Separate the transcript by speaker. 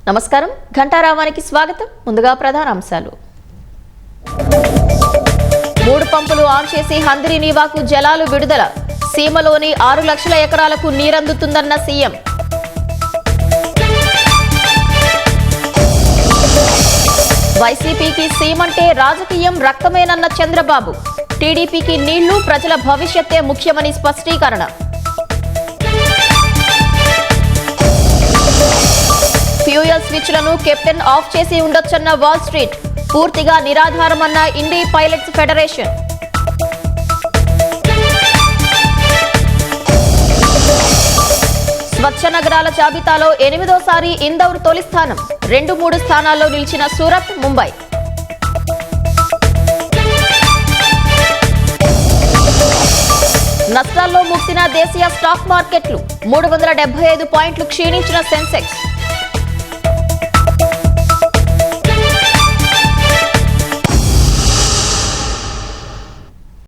Speaker 1: నమస్కారం, ఘంటారావానికి స్వాగతం. ముందుగా ప్రధాన అంశాలు. 3 పంపులు ఆన్ చేసి హంద్రి నీవాకు జలాలు విడుదల. సీమలోని 6 లక్షల ఎకరాలకు నీరందుతుందన్న సీఎం. వైసీపీకి సీమంటే రాజకీయం రక్తమేనన్న చంద్రబాబు. టీడీపీకి నీళ్లు, ప్రజల భవిష్యత్తే ముఖ్యమని స్పష్టీకరణ. ఫ్యూయల్ స్విచ్లను కెప్టెన్ ఆఫ్ చేసి ఉండొచ్చన్న వాల్ స్ట్రీట్. పూర్తిగా నిరాధారమన్న ఇండీ పైలట్స్ ఫెడరేషన్. స్వచ్ఛ నగరాల జాబితాలో 8వసారి ఇందౌర్ తొలి స్థానం. 2-3 స్థానాల్లో నిలిచిన సూరత్, ముంబై. నష్టాల్లో ముగిసిన దేశీయ స్టాక్ మార్కెట్లు. 375 పాయింట్లు క్షీణించిన సెన్సెక్స్.